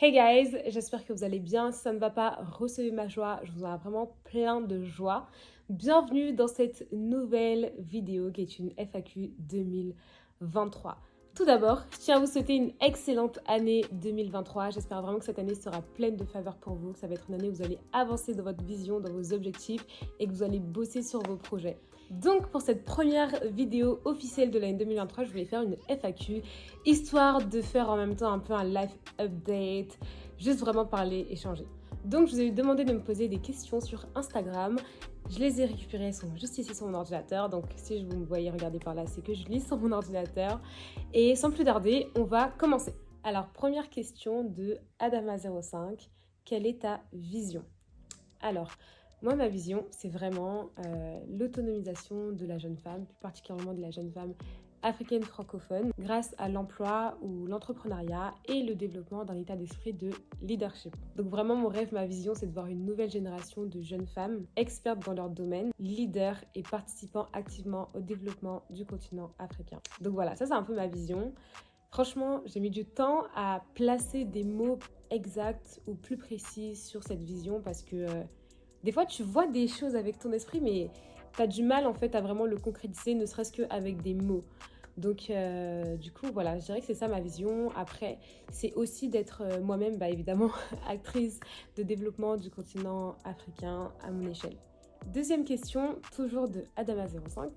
Hey guys, j'espère que vous allez bien. Si ça ne va pas, recevez ma joie. Je vous en ai vraiment plein de joie. Bienvenue dans cette nouvelle vidéo qui est une FAQ 2023. Tout d'abord, je tiens à vous souhaiter une excellente année 2023. J'espère vraiment que cette année sera pleine de faveurs pour vous. Que ça va être une année où vous allez avancer dans votre vision, dans vos objectifs et que vous allez bosser sur vos projets. Donc pour cette première vidéo officielle de l'année 2023, je voulais faire une FAQ, histoire de faire en même temps un peu un life update, juste vraiment parler, échanger. Donc je vous ai demandé de me poser des questions sur Instagram. Je les ai récupérées, elles sont juste ici sur mon ordinateur. Donc si vous me voyez regarder par là, c'est que je lis sur mon ordinateur. Et sans plus tarder, on va commencer. Alors première question de Adama05, quelle est ta vision? Alors, moi, ma vision, c'est vraiment l'autonomisation de la jeune femme, plus particulièrement de la jeune femme africaine francophone, grâce à l'emploi ou l'entrepreneuriat et le développement d'un état d'esprit de leadership. Donc vraiment, mon rêve, ma vision, c'est de voir une nouvelle génération de jeunes femmes expertes dans leur domaine, leaders et participant activement au développement du continent africain. Donc voilà, ça c'est un peu ma vision. Franchement, j'ai mis du temps à placer des mots exacts ou plus précis sur cette vision parce que des fois, tu vois des choses avec ton esprit, mais tu as du mal en fait à vraiment le concrétiser, ne serait-ce qu'avec des mots. Donc, du coup, voilà, je dirais que c'est ça ma vision. Après, c'est aussi d'être moi-même, évidemment, actrice de développement du continent africain à mon échelle. Deuxième question, toujours de Adama05.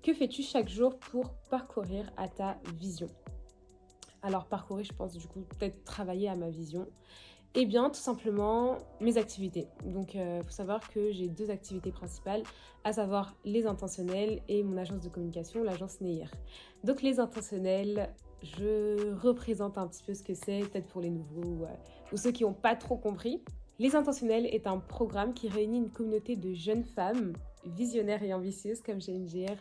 Que fais-tu chaque jour pour parcourir à ta vision? Alors, parcourir, je pense, du coup, peut-être travailler à ma vision. Eh bien, tout simplement, mes activités. Donc, il faut savoir que j'ai deux activités principales, à savoir les intentionnels et mon agence de communication, l'agence Neir. Donc, les intentionnels, je représente un petit peu ce que c'est, peut-être pour les nouveaux ou ceux qui n'ont pas trop compris. Les intentionnels est un programme qui réunit une communauté de jeunes femmes visionnaires et ambitieuses, comme j'aime dire,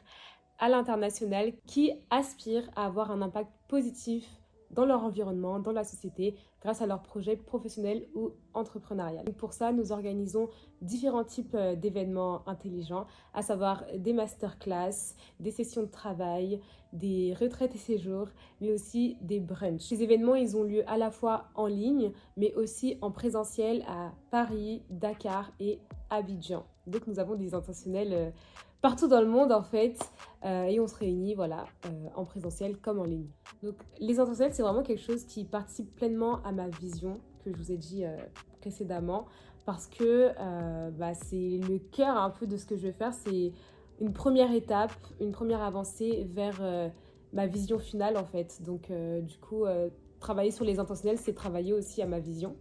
à l'international, qui aspirent à avoir un impact positif dans leur environnement, dans la société, grâce à leurs projets professionnels ou entrepreneuriales. Pour ça, nous organisons différents types d'événements intelligents, à savoir des masterclass, des sessions de travail, des retraites et séjours, mais aussi des brunchs. Ces événements, ils ont lieu à la fois en ligne, mais aussi en présentiel à Paris, Dakar et Abidjan. Donc nous avons des intentionnels partout dans le monde en fait, et on se réunit en présentiel comme en ligne. Donc les intentionnels, c'est vraiment quelque chose qui participe pleinement à ma vision que je vous ai dit précédemment, parce que c'est le cœur un peu de ce que je vais faire. C'est une première étape, une première avancée vers ma vision finale en fait. Donc du coup, travailler sur les intentionnels, c'est travailler aussi à ma vision.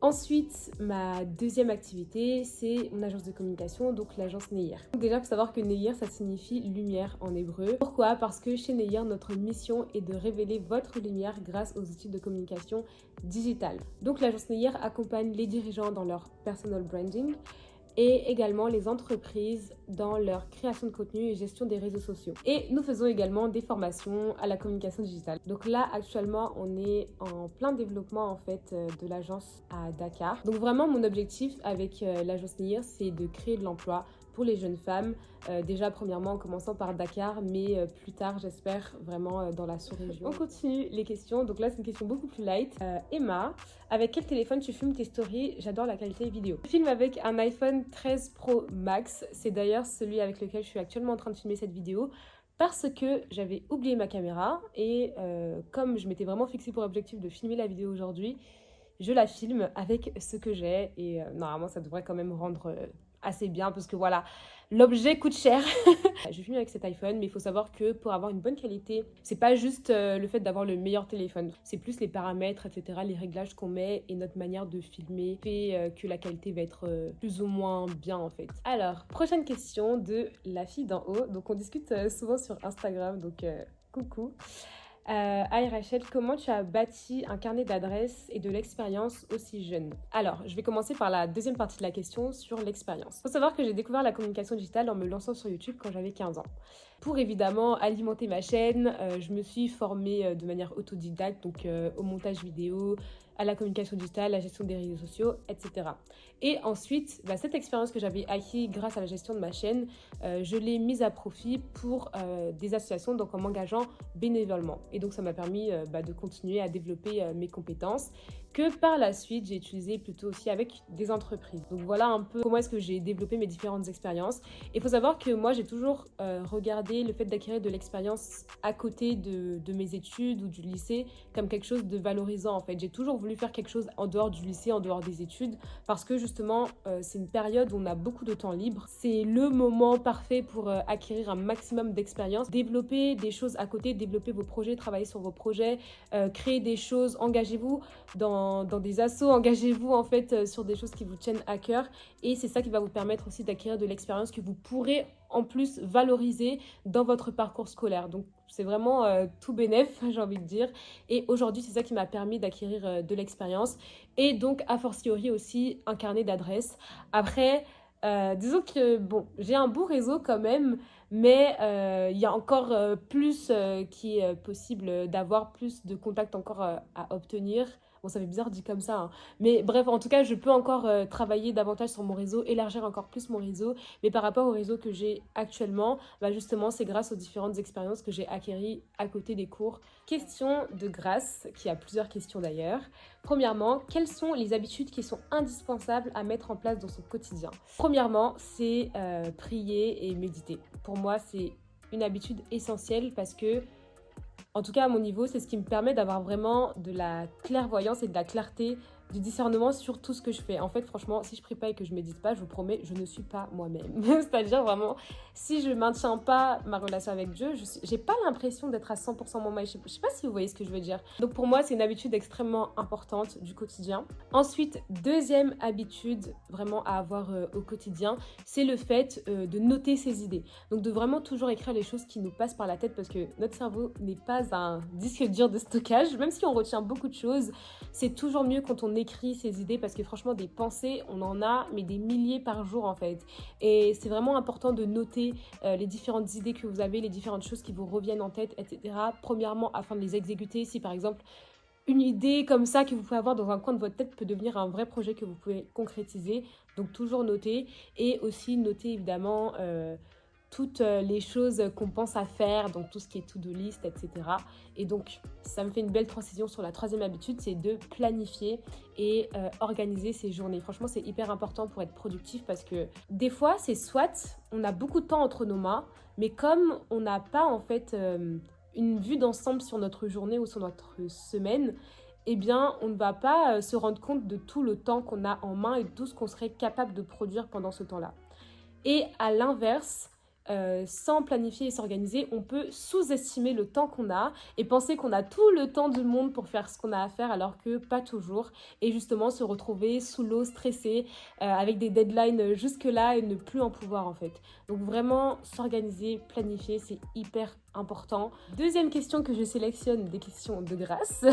Ensuite, ma deuxième activité, c'est mon agence de communication, donc l'agence Neir. Déjà, il faut savoir que Neir, ça signifie lumière en hébreu. Pourquoi? Parce que chez Neir, notre mission est de révéler votre lumière grâce aux outils de communication digitale. Donc l'agence Neir accompagne les dirigeants dans leur personal branding et également les entreprises dans leur création de contenu et gestion des réseaux sociaux. Et nous faisons également des formations à la communication digitale. Donc là, actuellement, on est en plein développement en fait de l'agence à Dakar. Donc vraiment, mon objectif avec l'agence NIR, c'est de créer de l'emploi pour les jeunes femmes. Déjà, premièrement, en commençant par Dakar, mais plus tard, j'espère, vraiment dans la sous-région. On continue les questions. Donc là, c'est une question beaucoup plus light. Emma, avec quel téléphone tu filmes tes stories? J'adore la qualité vidéo. Je filme avec un iPhone 13 Pro Max. C'est d'ailleurs celui avec lequel je suis actuellement en train de filmer cette vidéo, parce que j'avais oublié ma caméra et comme je m'étais vraiment fixée pour objectif de filmer la vidéo aujourd'hui, je la filme avec ce que j'ai et normalement ça devrait quand même rendre assez bien parce que voilà, l'objet coûte cher. Je filme avec cet iPhone, mais il faut savoir que pour avoir une bonne qualité, c'est pas juste le fait d'avoir le meilleur téléphone, c'est plus les paramètres, etc., les réglages qu'on met et notre manière de filmer fait que la qualité va être plus ou moins bien en fait. Alors, prochaine question de la fille d'en haut. Donc on discute souvent sur Instagram, donc coucou. Hi Rachel, comment tu as bâti un carnet d'adresses et de l'expérience aussi jeune? Alors, je vais commencer par la deuxième partie de la question sur l'expérience. Il faut savoir que j'ai découvert la communication digitale en me lançant sur YouTube quand j'avais 15 ans. Pour évidemment alimenter ma chaîne, je me suis formée de manière autodidacte, donc au montage vidéo, à la communication digitale, la gestion des réseaux sociaux, etc. Et ensuite, cette expérience que j'avais acquise grâce à la gestion de ma chaîne, je l'ai mise à profit pour des associations, donc en m'engageant bénévolement. Et donc ça m'a permis de continuer à développer mes compétences. que par la suite, j'ai utilisé plutôt aussi avec des entreprises. Donc voilà un peu comment est-ce que j'ai développé mes différentes expériences. Il faut savoir que moi, j'ai toujours regardé le fait d'acquérir de l'expérience à côté de mes études ou du lycée comme quelque chose de valorisant en fait. J'ai toujours voulu faire quelque chose en dehors du lycée, en dehors des études, parce que justement, c'est une période où on a beaucoup de temps libre. C'est le moment parfait pour acquérir un maximum d'expérience, développer des choses à côté, développer vos projets, travailler sur vos projets, créer des choses, engagez-vous dans des assos, engagez-vous en fait sur des choses qui vous tiennent à cœur et c'est ça qui va vous permettre aussi d'acquérir de l'expérience que vous pourrez en plus valoriser dans votre parcours scolaire. Donc c'est vraiment tout bénef, j'ai envie de dire. Et aujourd'hui, c'est ça qui m'a permis d'acquérir de l'expérience et donc a fortiori aussi un carnet d'adresses. Après, disons que bon, j'ai un beau réseau quand même, mais il y a encore plus qui est possible d'avoir, plus de contacts encore à obtenir. Bon, ça fait bizarre dit comme ça, hein. Mais bref, en tout cas, je peux encore travailler davantage sur mon réseau, élargir encore plus mon réseau. Mais par rapport au réseau que j'ai actuellement, bah justement, c'est grâce aux différentes expériences que j'ai acquéries à côté des cours. Question de grâce, qui a plusieurs questions d'ailleurs. Premièrement, quelles sont les habitudes qui sont indispensables à mettre en place dans son quotidien? Premièrement, c'est prier et méditer. Pour moi, c'est une habitude essentielle parce que en tout cas, à mon niveau, c'est ce qui me permet d'avoir vraiment de la clairvoyance et de la clarté, du discernement sur tout ce que je fais. En fait, franchement, si je prie pas et que je médite pas, je vous promets, je ne suis pas moi-même. C'est-à-dire vraiment, si je maintiens pas ma relation avec Dieu, j'ai pas l'impression d'être à 100% moi-même. Je sais pas si vous voyez ce que je veux dire. Donc pour moi, c'est une habitude extrêmement importante du quotidien. Ensuite, deuxième habitude vraiment à avoir au quotidien, c'est le fait de noter ses idées. Donc de vraiment toujours écrire les choses qui nous passent par la tête parce que notre cerveau n'est pas un disque dur de stockage. Même si on retient beaucoup de choses, c'est toujours mieux quand on écrit ses idées parce que franchement, des pensées, on en a, mais des milliers par jour en fait. Et c'est vraiment important de noter les différentes idées que vous avez, les différentes choses qui vous reviennent en tête, etc. Premièrement, afin de les exécuter. Si par exemple, une idée comme ça que vous pouvez avoir dans un coin de votre tête peut devenir un vrai projet que vous pouvez concrétiser. Donc toujours noter et aussi noter évidemment toutes les choses qu'on pense à faire, donc tout ce qui est to-do list, etc. Et donc, ça me fait une belle transition sur la troisième habitude, c'est de planifier et organiser ses journées. Franchement, c'est hyper important pour être productif parce que des fois, c'est soit on a beaucoup de temps entre nos mains, mais comme on n'a pas en fait une vue d'ensemble sur notre journée ou sur notre semaine, eh bien, on ne va pas se rendre compte de tout le temps qu'on a en main et de tout ce qu'on serait capable de produire pendant ce temps-là. Et à l'inverse, sans planifier et s'organiser, on peut sous-estimer le temps qu'on a et penser qu'on a tout le temps du monde pour faire ce qu'on a à faire alors que pas toujours. Et justement se retrouver sous l'eau, stressé, avec des deadlines jusque-là et ne plus en pouvoir en fait. Donc vraiment s'organiser, planifier, c'est hyper important. Deuxième question que je sélectionne, des questions de grâce,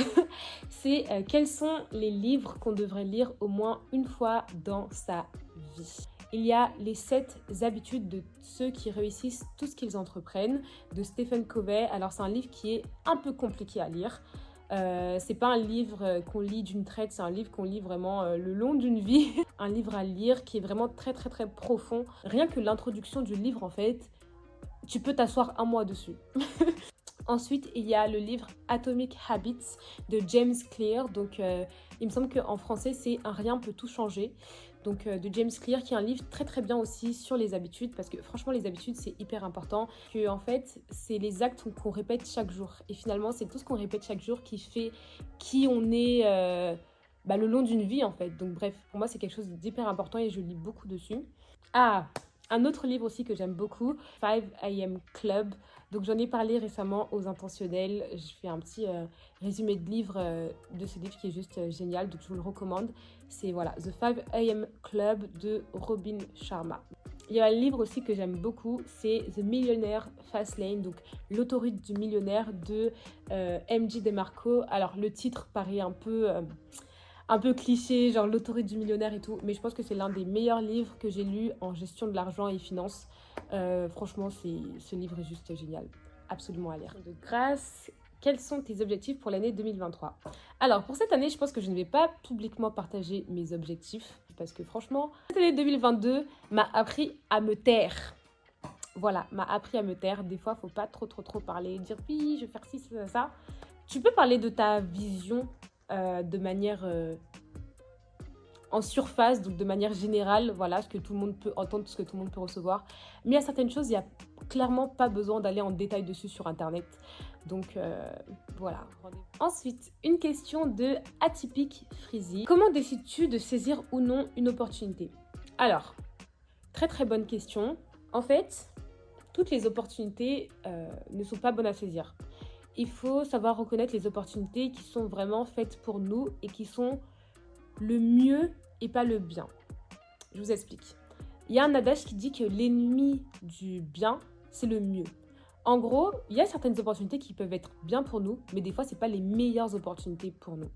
c'est quels sont les livres qu'on devrait lire au moins une fois dans sa vie? Il y a les 7 habitudes de ceux qui réussissent tout ce qu'ils entreprennent de Stephen Covey. Alors c'est un livre qui est un peu compliqué à lire. C'est pas un livre qu'on lit d'une traite, c'est un livre qu'on lit vraiment le long d'une vie. Un livre à lire qui est vraiment très très très profond. Rien que l'introduction du livre en fait, tu peux t'asseoir un mois dessus. Ensuite, il y a le livre Atomic Habits de James Clear. Donc, il me semble qu'en français, c'est Un rien peut tout changer. Donc, de James Clear, qui est un livre très très bien aussi sur les habitudes. Parce que franchement, les habitudes, c'est hyper important. Que, en fait, c'est les actes qu'on répète chaque jour. Et finalement, c'est tout ce qu'on répète chaque jour qui fait qui on est le long d'une vie, en fait. Donc, bref, pour moi, c'est quelque chose d'hyper important et je lis beaucoup dessus. Ah, un autre livre aussi que j'aime beaucoup, 5 AM Club. Donc j'en ai parlé récemment aux intentionnels. Je fais un petit résumé de livre de ce livre qui est juste génial, donc je vous le recommande. C'est voilà, The 5 AM Club de Robin Sharma. Il y a un livre aussi que j'aime beaucoup, c'est The Millionaire Fastlane, donc l'autoroute du millionnaire de M.J. DeMarco. Alors le titre paraît un peu cliché, genre l'autoroute du millionnaire et tout, mais je pense que c'est l'un des meilleurs livres que j'ai lus en gestion de l'argent et finances. Franchement, ce livre est juste génial, absolument à lire. De grâce, quels sont tes objectifs pour l'année 2023? Alors, pour cette année, je pense que je ne vais pas publiquement partager mes objectifs, parce que franchement, cette année 2022 m'a appris à me taire. Voilà, m'a appris à me taire. Des fois, faut pas trop parler, dire oui, je vais faire ci, ça. Tu peux parler de ta vision de manière en surface, donc de manière générale, voilà, ce que tout le monde peut entendre, ce que tout le monde peut recevoir. Mais il y a certaines choses, il n'y a clairement pas besoin d'aller en détail dessus sur Internet. Donc voilà. Ensuite, une question de Atypique Freezy. Comment décides-tu de saisir ou non une opportunité? Alors, très très bonne question. En fait, toutes les opportunités ne sont pas bonnes à saisir. Il faut savoir reconnaître les opportunités qui sont vraiment faites pour nous et qui sont le mieux et pas le bien. Je vous explique. Il y a un adage qui dit que l'ennemi du bien, c'est le mieux. En gros, il y a certaines opportunités qui peuvent être bien pour nous, mais des fois, ce n'est pas les meilleures opportunités pour nous.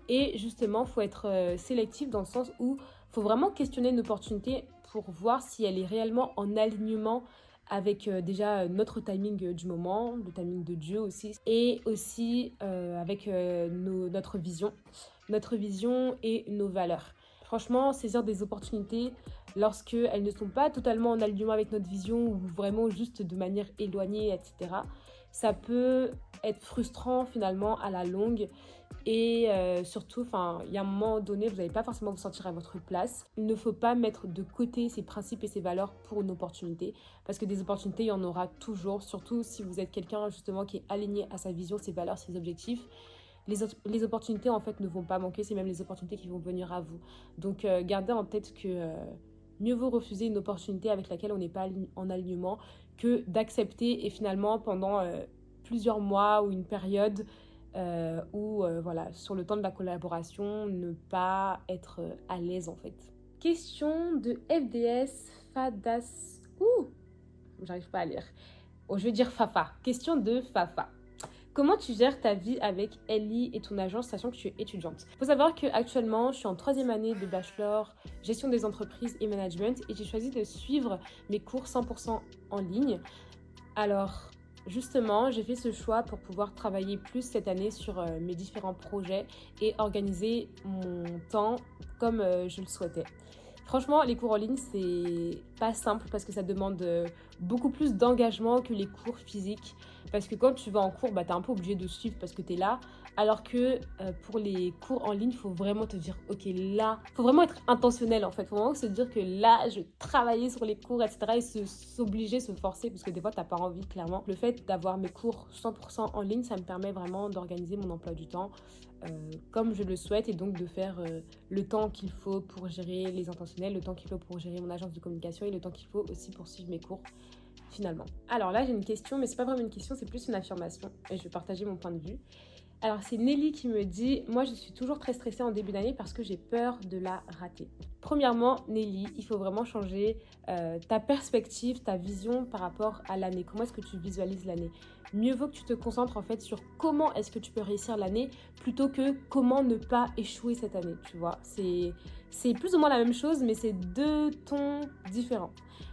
Et justement, il faut être sélectif dans le sens où il faut vraiment questionner une opportunité pour voir si elle est réellement en alignement avec déjà notre timing du moment, le timing de Dieu aussi, et aussi avec notre vision et nos valeurs. Franchement, saisir des opportunités lorsque elles ne sont pas totalement en alignement avec notre vision ou vraiment juste de manière éloignée, etc., ça peut être frustrant finalement à la longue. Et surtout, il y a un moment donné, vous n'allez pas forcément vous sentir à votre place. Il ne faut pas mettre de côté ses principes et ses valeurs pour une opportunité. Parce que des opportunités, il y en aura toujours. Surtout si vous êtes quelqu'un justement qui est aligné à sa vision, ses valeurs, ses objectifs. Les opportunités en fait ne vont pas manquer. C'est même les opportunités qui vont venir à vous. Donc gardez en tête que mieux vaut refuser une opportunité avec laquelle on n'est pas en alignement que d'accepter et finalement pendant plusieurs mois ou une période voilà, sur le temps de la collaboration, ne pas être à l'aise en fait. Question de FDS Fadas. J'arrive pas à lire. Je vais dire Fafa. Question de Fafa. Comment tu gères ta vie avec Ellie et ton agence, sachant que tu es étudiante? Il faut savoir qu'actuellement, je suis en 3e année de bachelor gestion des entreprises et management et j'ai choisi de suivre mes cours 100% en ligne. Alors, justement, j'ai fait ce choix pour pouvoir travailler plus cette année sur mes différents projets et organiser mon temps comme je le souhaitais. Franchement, les cours en ligne, c'est pas simple parce que ça demande beaucoup plus d'engagement que les cours physiques. Parce que quand tu vas en cours, t'es un peu obligé de suivre parce que t'es là. Alors que pour les cours en ligne, il faut vraiment te dire, ok, là, il faut vraiment être intentionnel en fait. Il faut vraiment se dire que là, je vais travailler sur les cours, etc. Et s'obliger, se forcer parce que des fois, t'as pas envie, clairement. Le fait d'avoir mes cours 100% en ligne, ça me permet vraiment d'organiser mon emploi du temps comme je le souhaite et donc de faire le temps qu'il faut pour gérer les intentionnels, le temps qu'il faut pour gérer mon agence de communication et le temps qu'il faut aussi pour suivre mes cours finalement. Alors là, j'ai une question, mais c'est pas vraiment une question, c'est plus une affirmation et je vais partager mon point de vue. Alors c'est Nelly qui me dit « Moi je suis toujours très stressée en début d'année parce que j'ai peur de la rater ». Premièrement, Nelly, il faut vraiment changer ta perspective, ta vision par rapport à l'année. Comment est-ce que tu visualises l'année? Mieux vaut que tu te concentres en fait sur comment est-ce que tu peux réussir l'année plutôt que comment ne pas échouer cette année, tu vois. C'est plus ou moins la même chose, mais c'est 2 tons différents.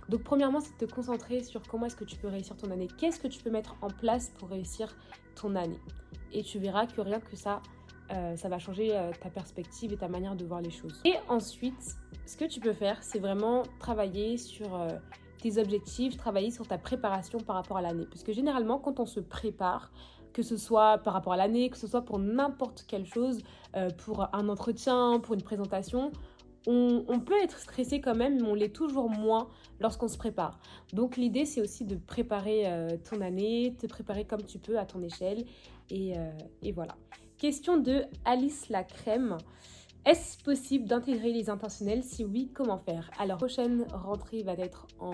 Donc premièrement, c'est de te concentrer sur comment est-ce que tu peux réussir ton année. Qu'est-ce que tu peux mettre en place pour réussir ton année? Et tu verras que rien que ça va changer ta perspective et ta manière de voir les choses. Et ensuite, ce que tu peux faire, c'est vraiment travailler sur tes objectifs, travailler sur ta préparation par rapport à l'année. Parce que généralement, quand on se prépare, que ce soit par rapport à l'année, que ce soit pour n'importe quelle chose, pour un entretien, pour une présentation, on peut être stressé quand même, mais on l'est toujours moins lorsqu'on se prépare. Donc l'idée, c'est aussi de préparer ton année, te préparer comme tu peux à ton échelle. Et voilà. Question de Alice la Crème. Est-ce possible d'intégrer les intentionnels? Si oui, comment faire? Alors, la prochaine rentrée va être en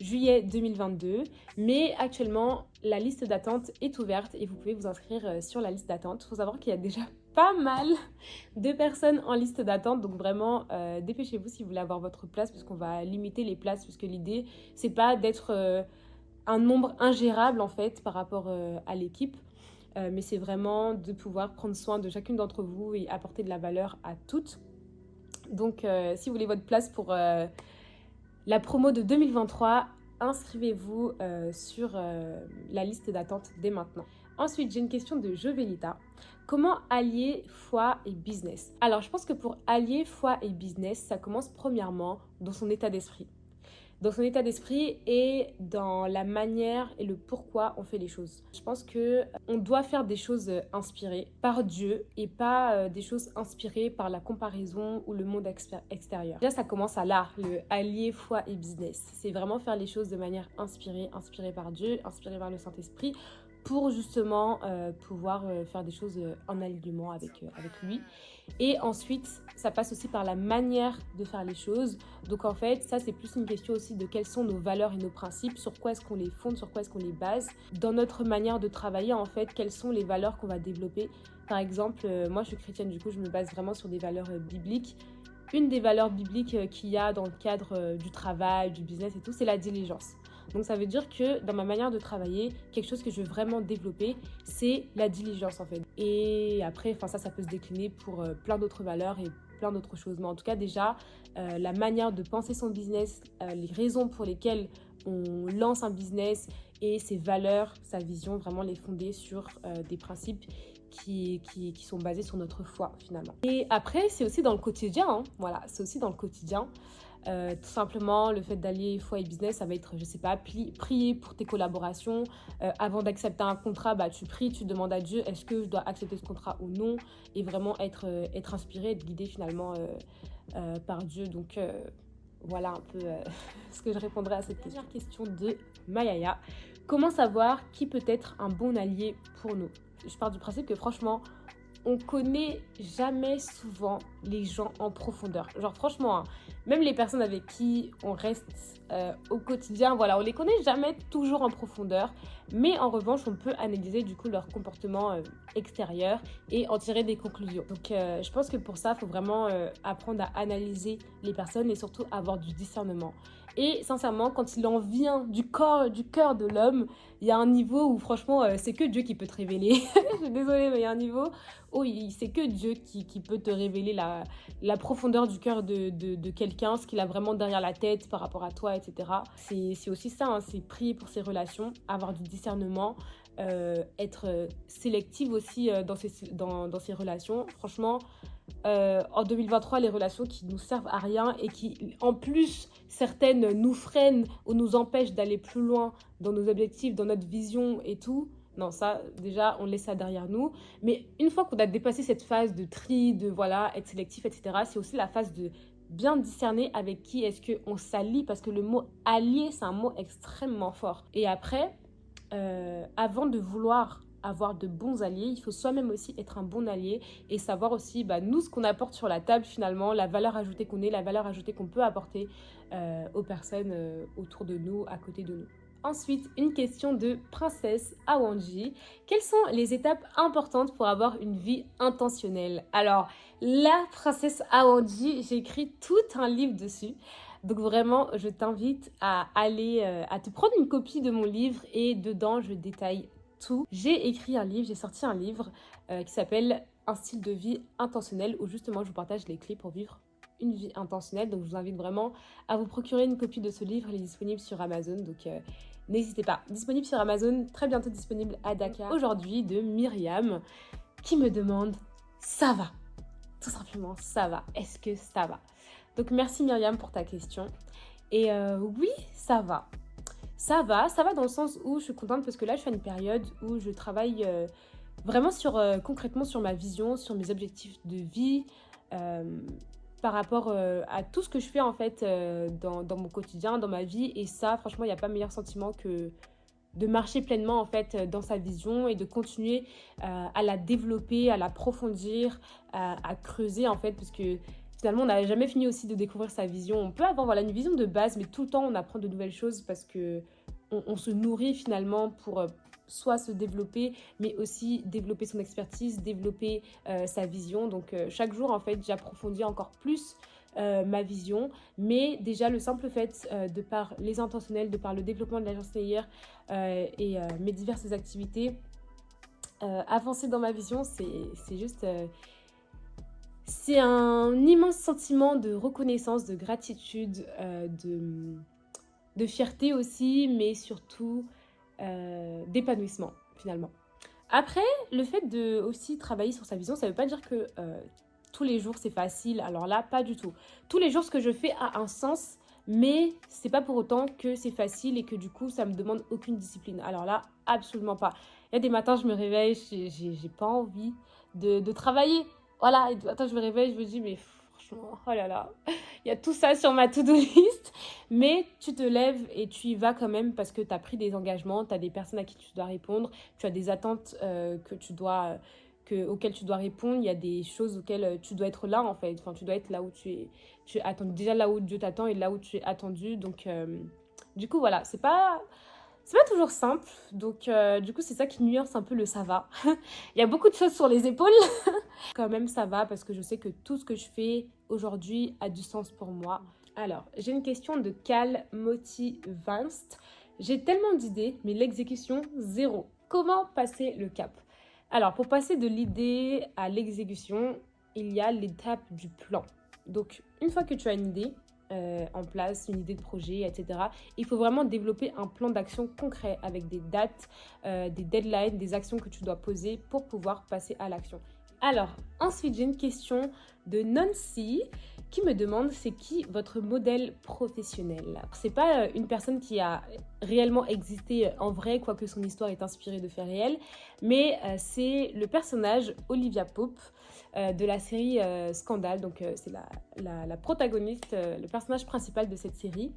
juillet 2022, mais actuellement, la liste d'attente est ouverte et vous pouvez vous inscrire sur la liste d'attente. Il faut savoir qu'il y a déjà pas mal de personnes en liste d'attente, donc vraiment, dépêchez-vous si vous voulez avoir votre place, parce qu'on va limiter les places, parce que l'idée, c'est pas d'être un nombre ingérable, en fait, par rapport à l'équipe. Mais c'est vraiment de pouvoir prendre soin de chacune d'entre vous et apporter de la valeur à toutes. Donc, si vous voulez votre place pour la promo de 2023, inscrivez-vous sur la liste d'attente dès maintenant. Ensuite, j'ai une question de Jovelita. Comment allier foi et business? Alors, je pense que pour allier foi et business, ça commence premièrement dans son état d'esprit. dans son état d'esprit et dans la manière et le pourquoi on fait les choses. Je pense que on doit faire des choses inspirées par Dieu et pas des choses inspirées par la comparaison ou le monde extérieur. Déjà, ça commence à là, le allier foi et business. C'est vraiment faire les choses de manière inspirée par Dieu, inspirée par le Saint-Esprit, pour justement pouvoir faire des choses en alignement avec lui. Et ensuite, ça passe aussi par la manière de faire les choses. Donc en fait, ça c'est plus une question aussi de quelles sont nos valeurs et nos principes, sur quoi est-ce qu'on les fonde, sur quoi est-ce qu'on les base. Dans notre manière de travailler, en fait, quelles sont les valeurs qu'on va développer. Par exemple, moi je suis chrétienne, du coup je me base vraiment sur des valeurs bibliques. Une des valeurs bibliques qu'il y a dans le cadre du travail, du business et tout, c'est la diligence. Donc ça veut dire que dans ma manière de travailler, quelque chose que je veux vraiment développer, c'est la diligence en fait. Et après, ça peut se décliner pour plein d'autres valeurs et plein d'autres choses. Mais en tout cas, déjà, la manière de penser son business, les raisons pour lesquelles on lance un business et ses valeurs, sa vision, vraiment les fonder sur des principes qui sont basés sur notre foi finalement. Et après, c'est aussi dans le quotidien, hein. Voilà, c'est aussi dans le quotidien. Tout simplement, le fait d'allier foi et business, ça va être, je sais pas, prier pour tes collaborations. Avant d'accepter un contrat, tu pries, tu demandes à Dieu, est-ce que je dois accepter ce contrat ou non? Et vraiment être inspiré, être guidé finalement par Dieu. Donc voilà un peu ce que je répondrai à cette dernière question de Mayaya. Comment savoir qui peut être un bon allié pour nous? Je pars du principe que franchement, on connaît jamais souvent les gens en profondeur. Genre franchement, hein, même les personnes avec qui on reste au quotidien, voilà, on les connaît jamais toujours en profondeur. Mais en revanche, on peut analyser du coup leur comportement extérieur et en tirer des conclusions. Donc je pense que pour ça, il faut vraiment apprendre à analyser les personnes et surtout avoir du discernement. Et sincèrement, quand il en vient du cœur de l'homme, il y a un niveau où franchement, c'est que Dieu qui peut te révéler. Je suis désolée, mais il y a un niveau où c'est que Dieu qui peut te révéler la profondeur du cœur de quelqu'un, ce qu'il a vraiment derrière la tête par rapport à toi, etc. C'est aussi ça, hein, c'est prier pour ses relations, avoir du discernement, être sélective aussi dans ses relations. Franchement, en 2023, les relations qui nous servent à rien et qui, en plus, certaines nous freinent ou nous empêchent d'aller plus loin dans nos objectifs, dans notre vision et tout. Non, ça, déjà, on laisse ça derrière nous. Mais une fois qu'on a dépassé cette phase de tri, de voilà, être sélectif, etc., c'est aussi la phase de bien discerner avec qui est-ce qu'on s'allie, parce que le mot allier, c'est un mot extrêmement fort. Et après, avant de vouloir avoir de bons alliés, il faut soi-même aussi être un bon allié et savoir aussi, nous, ce qu'on apporte sur la table finalement, la valeur ajoutée qu'on est, la valeur ajoutée qu'on peut apporter aux personnes autour de nous, à côté de nous. Ensuite, une question de Princesse Awanji. Quelles sont les étapes importantes pour avoir une vie intentionnelle? Alors, la Princesse Awanji, j'ai écrit tout un livre dessus. Donc vraiment, je t'invite à aller, à te prendre une copie de mon livre et dedans, je détaille tout. J'ai sorti un livre qui s'appelle Un style de vie intentionnel où justement, je vous partage les clés pour vivre une vie intentionnelle. Donc, je vous invite vraiment à vous procurer une copie de ce livre. Il est disponible sur Amazon, donc n'hésitez pas. Disponible sur Amazon, très bientôt disponible à Dakar. Aujourd'hui, de Myriam qui me demande « Ça va ?» Tout simplement, ça va. Est-ce que ça va? Donc merci Myriam pour ta question. Et oui, ça va. Ça va dans le sens où je suis contente parce que là je suis à une période où je travaille vraiment concrètement sur ma vision, sur mes objectifs de vie, par rapport à tout ce que je fais en fait dans mon quotidien, dans ma vie. Et ça, franchement, il n'y a pas meilleur sentiment que de marcher pleinement en fait dans sa vision et de continuer à la développer, à l'approfondir, à creuser en fait, parce que finalement on n'a jamais fini aussi de découvrir sa vision. On peut avoir une vision de base, mais tout le temps on apprend de nouvelles choses parce que on se nourrit finalement pour soit se développer, mais aussi développer son expertise, développer sa vision. Donc chaque jour en fait j'approfondis encore plus ma vision, mais déjà le simple fait de par les intentionnels, de par le développement de l'agence Layer et mes diverses activités, avancer dans ma vision, c'est juste c'est un immense sentiment de reconnaissance, de gratitude, de fierté aussi, mais surtout d'épanouissement finalement. Après, le fait de aussi travailler sur sa vision, ça ne veut pas dire que tous les jours c'est facile. Alors là, pas du tout. Tous les jours, ce que je fais a un sens, mais c'est pas pour autant que c'est facile et que du coup, ça me demande aucune discipline. Alors là, absolument pas. Il y a des matins, je me réveille, j'ai pas envie de travailler. Voilà, et des matins, je me réveille, je me dis, mais franchement, oh là là, il y a tout ça sur ma to-do list. Mais tu te lèves et tu y vas quand même parce que tu as pris des engagements, tu as des personnes à qui tu dois répondre, tu as des attentes auxquelles tu dois répondre, il y a des choses auxquelles tu dois être là en fait. Enfin, tu dois être là où tu es attendu, déjà là où Dieu t'attend et là où tu es attendu. Donc, du coup, voilà, c'est pas toujours simple. Donc, du coup, c'est ça qui nuance un peu le ça va. Il y a beaucoup de choses sur les épaules. Quand même, ça va parce que je sais que tout ce que je fais aujourd'hui a du sens pour moi. Alors, j'ai une question de Cal Motivanst. J'ai tellement d'idées, mais l'exécution, zéro. Comment passer le cap? Alors, pour passer de l'idée à l'exécution, il y a l'étape du plan. Donc, une fois que tu as une idée en place, une idée de projet, etc., il faut vraiment développer un plan d'action concret avec des dates, des deadlines, des actions que tu dois poser pour pouvoir passer à l'action. Alors, ensuite, j'ai une question de Nancy qui me demande c'est qui votre modèle professionnel. C'est pas une personne qui a réellement existé en vrai, quoique son histoire est inspirée de faits réels, mais c'est le personnage Olivia Pope de la série Scandale. Donc, c'est la protagoniste, le personnage principal de cette série.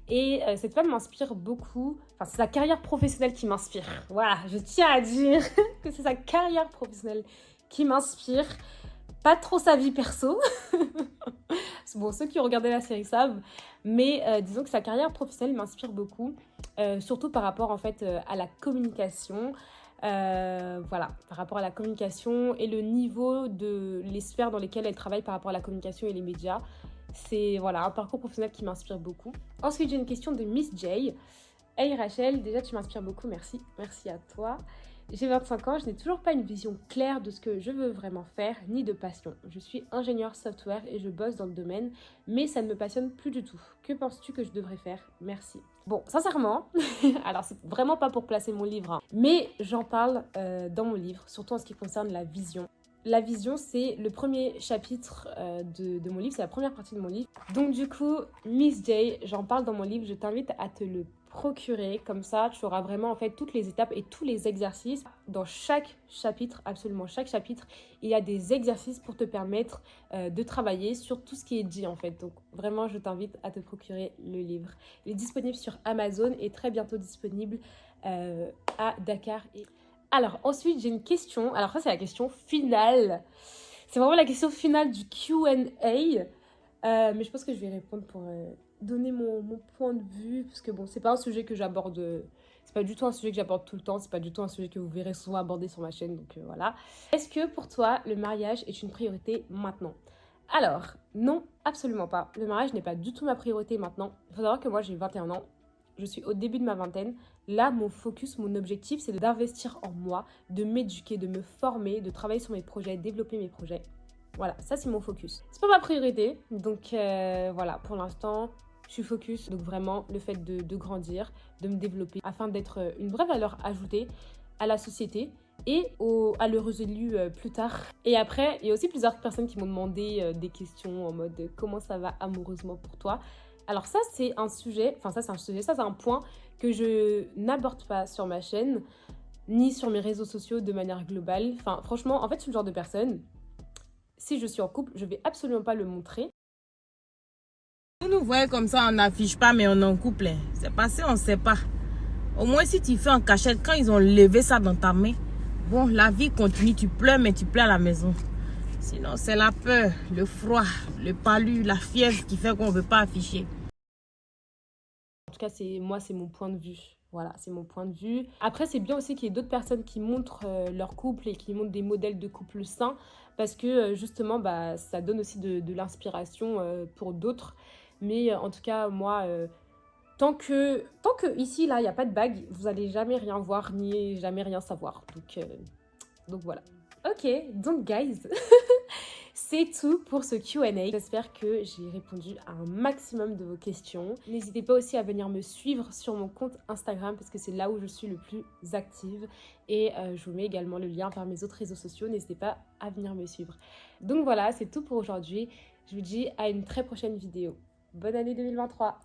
Et cette femme m'inspire beaucoup. Enfin, c'est sa carrière professionnelle qui m'inspire. Voilà, je tiens à dire que c'est sa carrière professionnelle qui m'inspire. Pas trop sa vie perso. Bon, ceux qui ont regardé la série savent. Mais disons que sa carrière professionnelle m'inspire beaucoup. Surtout par rapport en fait à la communication. Voilà, par rapport à la communication et le niveau de les sphères dans lesquelles elle travaille par rapport à la communication et les médias. C'est voilà, un parcours professionnel qui m'inspire beaucoup. Ensuite, j'ai une question de Miss J. Hey Rachel, déjà tu m'inspires beaucoup, merci. Merci à toi. J'ai 25 ans, je n'ai toujours pas une vision claire de ce que je veux vraiment faire, ni de passion. Je suis ingénieur software et je bosse dans le domaine, mais ça ne me passionne plus du tout. Que penses-tu que je devrais faire? Merci. Bon, sincèrement, alors c'est vraiment pas pour placer mon livre, hein, mais j'en parle dans mon livre, surtout en ce qui concerne la vision. La vision, c'est le premier chapitre de mon livre, c'est la première partie de mon livre. Donc du coup, Miss J, j'en parle dans mon livre, je t'invite à te le procurer, comme ça tu auras vraiment en fait toutes les étapes et tous les exercices. Dans chaque chapitre, absolument chaque chapitre, il y a des exercices pour te permettre de travailler sur tout ce qui est dit en fait. Donc vraiment, je t'invite à te procurer le livre. Il est disponible sur Amazon et très bientôt disponible à Dakar. Alors, ensuite, j'ai une question. Alors, ça, c'est la question finale. C'est vraiment la question finale du Q&A. Mais je pense que je vais répondre pour donner mon point de vue. Parce que, bon, c'est pas un sujet que j'aborde... c'est pas du tout un sujet que j'aborde tout le temps. C'est pas du tout un sujet que vous verrez souvent abordé sur ma chaîne. Donc, voilà. Est-ce que, pour toi, le mariage est une priorité maintenant? Alors, non, absolument pas. Le mariage n'est pas du tout ma priorité maintenant. Il faut savoir que moi, j'ai 21 ans. Je suis au début de ma vingtaine. Là, mon focus, mon objectif, c'est d'investir en moi, de m'éduquer, de me former, de travailler sur mes projets, développer mes projets. Voilà, ça c'est mon focus. C'est pas ma priorité, donc voilà, pour l'instant, je suis focus. Donc vraiment, le fait de grandir, de me développer, afin d'être une vraie valeur ajoutée à la société et à l'heureux élu plus tard. Et après, il y a aussi plusieurs personnes qui m'ont demandé des questions en mode « Comment ça va amoureusement pour toi ?» Alors ça, c'est un sujet, ça c'est un point que je n'aborde pas sur ma chaîne, ni sur mes réseaux sociaux de manière globale. Enfin, franchement, en fait, je suis le genre de personne, si je suis en couple, je vais absolument pas le montrer. Vous nous voyez comme ça, on n'affiche pas, mais on est en couple. C'est passé, on ne sait pas. Au moins, si tu fais en cachette, quand ils ont levé ça dans ta main, bon, la vie continue, tu pleures, mais tu pleures à la maison. Sinon, c'est la peur, le froid, le palu, la fièvre qui fait qu'on ne veut pas afficher. En tout cas, c'est mon point de vue. Voilà, c'est mon point de vue. Après, c'est bien aussi qu'il y ait d'autres personnes qui montrent leur couple et qui montrent des modèles de couple sains parce que justement, bah, ça donne aussi de l'inspiration pour d'autres. Mais en tout cas, moi, tant que ici, là, il n'y a pas de bague, vous n'allez jamais rien voir ni jamais rien savoir. Donc voilà. Ok, donc guys, c'est tout pour ce Q&A. J'espère que j'ai répondu à un maximum de vos questions. N'hésitez pas aussi à venir me suivre sur mon compte Instagram parce que c'est là où je suis le plus active. Et je vous mets également le lien vers mes autres réseaux sociaux. N'hésitez pas à venir me suivre. Donc voilà, c'est tout pour aujourd'hui. Je vous dis à une très prochaine vidéo. bonne année 2023.